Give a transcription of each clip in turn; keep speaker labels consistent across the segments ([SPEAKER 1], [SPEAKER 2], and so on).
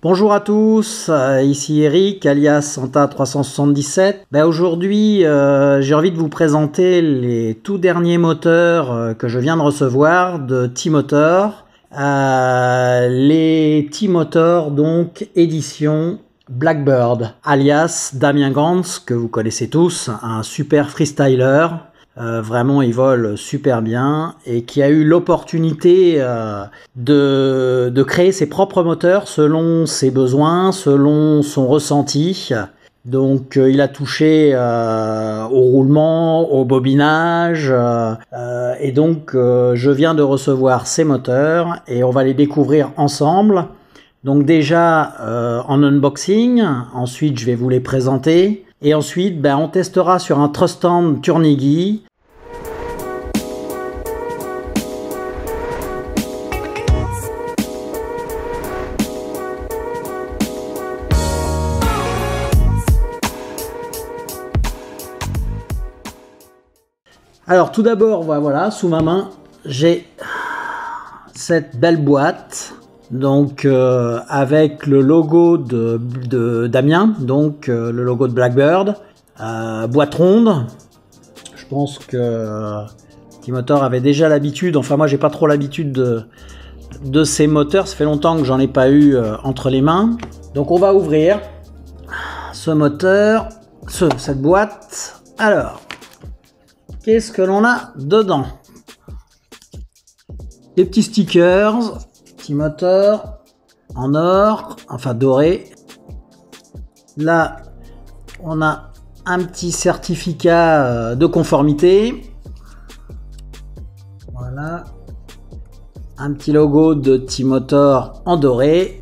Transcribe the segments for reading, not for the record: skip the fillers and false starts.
[SPEAKER 1] Bonjour à tous, ici Eric alias Santa 377. Aujourd'hui j'ai envie de vous présenter les tout derniers moteurs que je viens de recevoir de T-Motor. Les T-Motor donc édition Blackbird alias Damien Gans, que vous connaissez tous, un super freestyler. Vraiment il vole super bien et qui a eu l'opportunité de créer ses propres moteurs selon ses besoins, selon son ressenti. Donc il a touché au roulement, au bobinage et donc je viens de recevoir ces moteurs et on va les découvrir ensemble. Donc déjà en unboxing, ensuite je vais vous les présenter et ensuite on testera sur un Trusstand Turnigi. Alors tout d'abord, voilà, sous ma main, j'ai cette belle boîte, donc avec le logo de Damien, donc le logo de Blackbird, boîte ronde. Je pense que T-Motor avait déjà l'habitude, enfin moi j'ai pas trop l'habitude de ces moteurs, ça fait longtemps que j'en ai pas eu entre les mains. Donc on va ouvrir ce moteur, cette boîte. Alors, qu'est-ce que l'on a dedans? Des petits stickers, T-Motor en or, enfin doré. Là, on a un petit certificat de conformité. Voilà. Un petit logo de T-Motor en doré.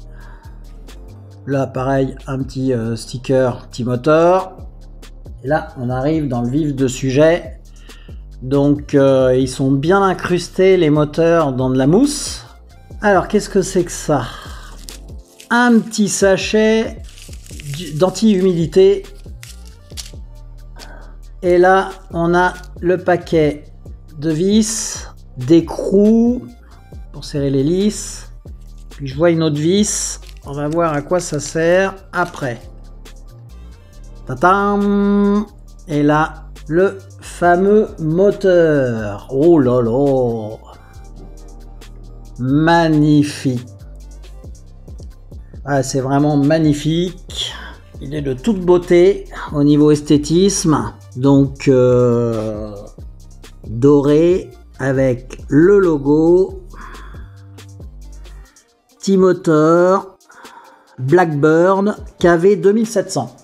[SPEAKER 1] Là, pareil, un petit sticker T-Motor. Et là, on arrive dans le vif du sujet. Donc ils sont bien incrustés les moteurs dans de la mousse. Alors qu'est-ce que c'est que ça? Un petit sachet d'anti-humidité. Et là on a le paquet de vis, d'écrous pour serrer l'hélice. Puis je vois une autre vis. On va voir à quoi ça sert après. Tatam! Et là le fameux moteur. Oh là là, magnifique. Ah, c'est vraiment magnifique. Il est de toute beauté au niveau esthétisme. Donc doré avec le logo T-Motor Blackbird KV 2700.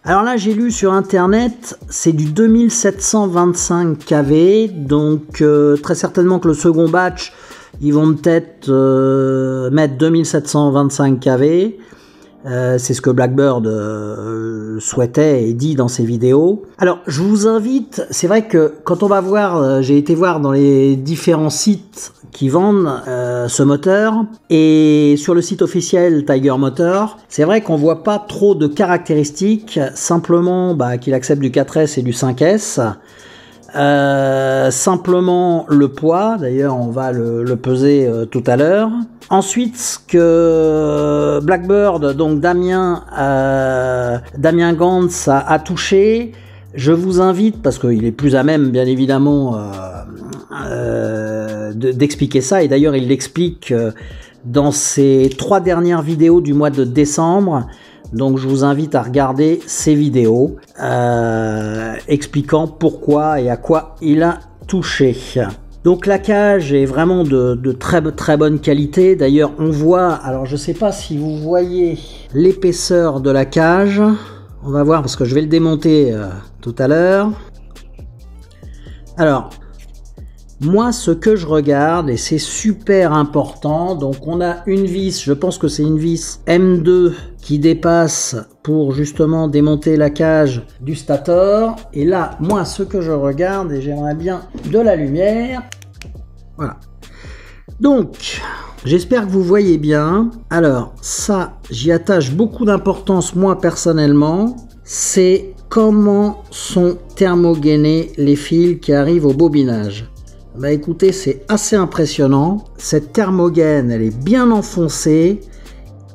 [SPEAKER 1] Alors là, j'ai lu sur internet, c'est du 2725 kV, donc très certainement que le second batch, ils vont peut-être mettre 2725 kV. C'est ce que Blackbird souhaitait et dit dans ses vidéos. Alors, je vous invite, c'est vrai que quand on va voir, j'ai été voir dans les différents sites qui vendent ce moteur, et sur le site officiel Tiger Motor, c'est vrai qu'on voit pas trop de caractéristiques, simplement qu'il accepte du 4S et du 5S, simplement le poids, d'ailleurs on va le peser tout à l'heure. Ensuite, ce que Blackbird, donc Damien Gans a touché, je vous invite, parce qu'il est plus à même bien évidemment d'expliquer ça, et d'ailleurs il l'explique dans ses 3 dernières vidéos du mois de décembre, donc je vous invite à regarder ces vidéos expliquant pourquoi et à quoi il a touché. Donc la cage est vraiment de très bonne qualité, d'ailleurs on voit, alors je sais pas si vous voyez l'épaisseur de la cage, on va voir parce que je vais le démonter tout à l'heure. Alors moi, ce que je regarde, et c'est super important, donc on a une vis, je pense que c'est une vis M2 qui dépasse pour justement démonter la cage du stator. Et là, moi, ce que je regarde, et j'aimerais bien de la lumière, voilà. Donc, j'espère que vous voyez bien. Alors, ça, j'y attache beaucoup d'importance, moi, personnellement. C'est comment sont thermogainés les fils qui arrivent au bobinage. Bah écoutez, c'est assez impressionnant. Cette thermogaine, elle est bien enfoncée.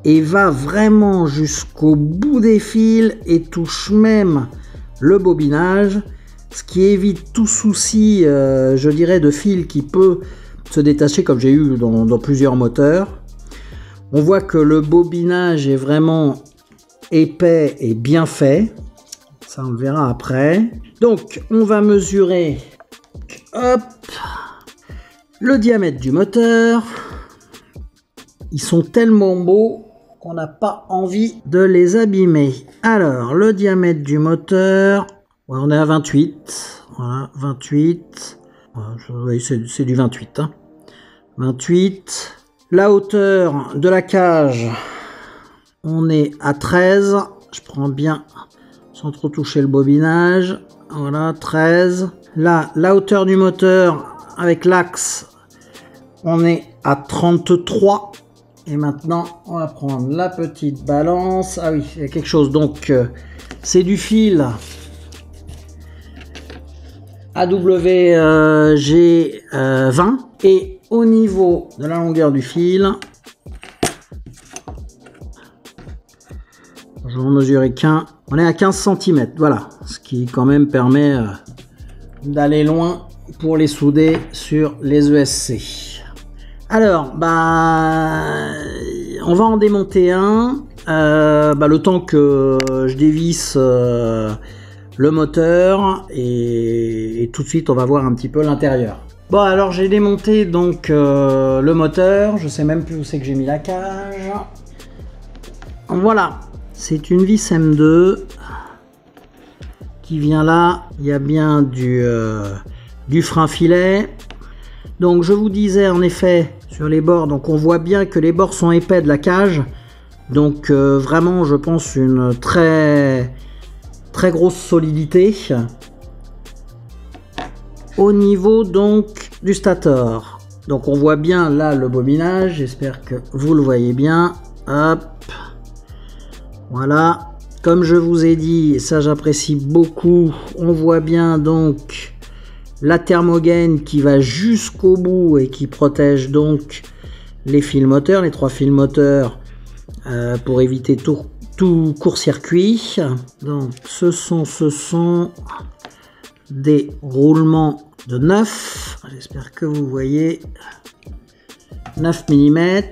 [SPEAKER 1] et va vraiment jusqu'au bout des fils et touche même le bobinage, ce qui évite tout souci, je dirais, de fil qui peut se détacher comme j'ai eu dans plusieurs moteurs. On voit que le bobinage est vraiment épais et bien fait. Ça, on le verra après. Donc, on va mesurer, hop, le diamètre du moteur. Ils sont tellement beaux qu'on n'a pas envie de les abîmer. Alors, le diamètre du moteur, on est à 28. Voilà, 28. Oui, c'est du 28. Hein. 28. La hauteur de la cage, on est à 13. Je prends bien sans trop toucher le bobinage. Voilà, 13. Là, la hauteur du moteur avec l'axe, on est à 33. Et maintenant, on va prendre la petite balance. Ah oui, il y a quelque chose. Donc, c'est du fil AWG20. Et au niveau de la longueur du fil, je vais en mesurer qu'un. On est à 15 cm. Voilà. Ce qui quand même permet d'aller loin pour les souder sur les ESC. Alors, on va en démonter un. Le temps que je dévisse le moteur et tout de suite on va voir un petit peu l'intérieur. Bon, alors j'ai démonté donc le moteur. Je sais même plus où c'est que j'ai mis la cage. Voilà, c'est une vis M2 qui vient là. Il y a bien du frein filet. Donc je vous disais en effet sur les bords, donc on voit bien que les bords sont épais de la cage. Donc vraiment je pense une très grosse solidité. Au niveau donc du stator, donc on voit bien là le bobinage, j'espère que vous le voyez bien. Hop, voilà, comme je vous ai dit, ça j'apprécie beaucoup, on voit bien donc la thermogène qui va jusqu'au bout et qui protège donc les fils moteurs, les 3 fils moteurs, pour éviter tout court-circuit. Donc ce sont des roulements de 9, j'espère que vous voyez, 9 mm.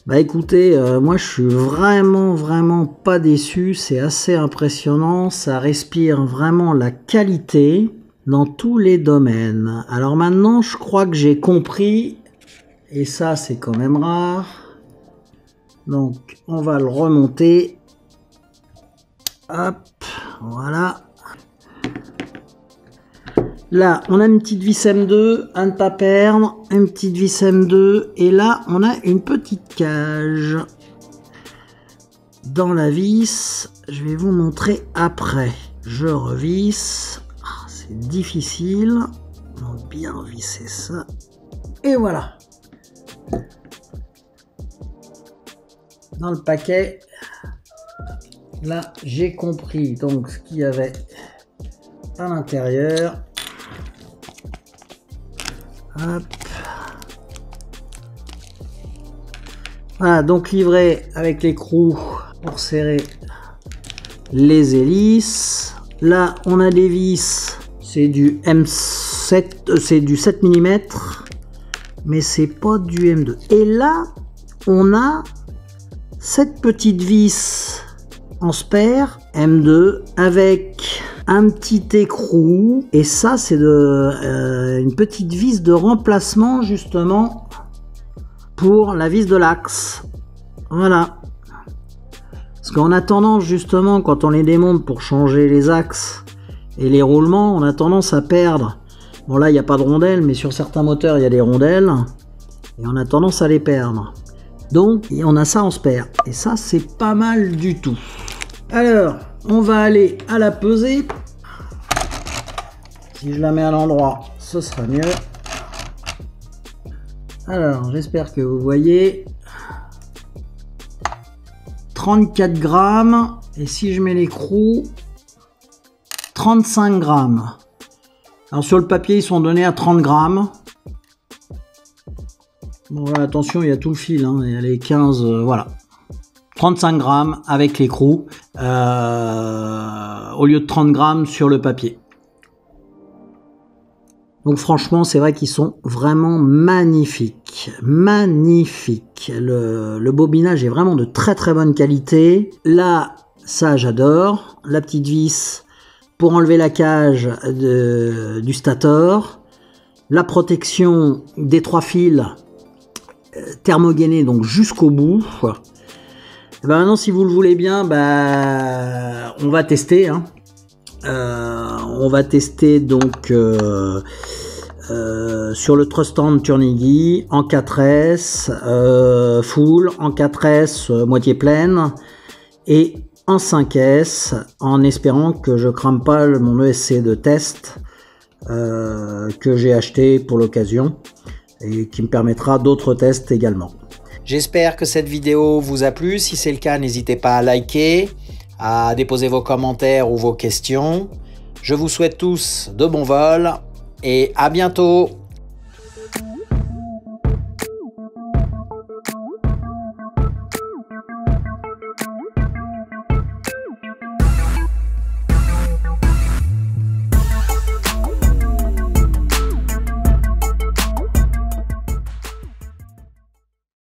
[SPEAKER 1] Bah écoutez, moi je suis vraiment pas déçu, c'est assez impressionnant, ça respire vraiment la qualité dans tous les domaines. Alors maintenant je crois que j'ai compris, et ça c'est quand même rare, donc on va le remonter. Hop, voilà. Là, on a une petite vis M2, à ne pas perdre, une petite vis M2, et là, on a une petite cage. Dans la vis, je vais vous montrer après. Je revisse. Ah, c'est difficile. Donc, bien visser ça. Et voilà. Dans le paquet, là, j'ai compris donc ce qu'il y avait à l'intérieur. Hop. Voilà, donc livré avec l'écrou pour serrer les hélices. Là, on a des vis, c'est du M7, c'est du 7 mm, mais c'est pas du M2. Et là, on a cette petite vis en spare M2 avec un petit écrou, et ça c'est une petite vis de remplacement justement pour la vis de l'axe. Voilà, parce qu'en a tendance justement, quand on les démonte pour changer les axes et les roulements, on a tendance à perdre. Bon là il n'y a pas de rondelles, mais sur certains moteurs il y a des rondelles et on a tendance à les perdre. Donc on a ça en spare, et ça c'est pas mal du tout. Alors, on va aller à la pesée. Si je la mets à l'endroit, ce sera mieux. Alors, j'espère que vous voyez. 34 grammes. Et si je mets l'écrou, 35 grammes. Alors, sur le papier, ils sont donnés à 30 grammes. Bon, voilà, attention, il y a tout le fil. Hein, il y a les 15, voilà. 35 grammes avec l'écrou au lieu de 30 grammes sur le papier. Donc franchement, c'est vrai qu'ils sont vraiment magnifiques. Magnifiques. Le bobinage est vraiment de très très bonne qualité. Là, ça j'adore. La petite vis pour enlever la cage du stator. La protection des 3 fils thermogainés, donc jusqu'au bout. Et ben maintenant, si vous le voulez bien, on va tester. Hein. On va tester donc sur le Trustand Turnigi en 4S full, en 4S moitié pleine et en 5S, en espérant que je crame pas mon ESC de test que j'ai acheté pour l'occasion et qui me permettra d'autres tests également. J'espère que cette vidéo vous a plu. Si c'est le cas, n'hésitez pas à liker, à déposer vos commentaires ou vos questions. Je vous souhaite tous de bons vols et à bientôt.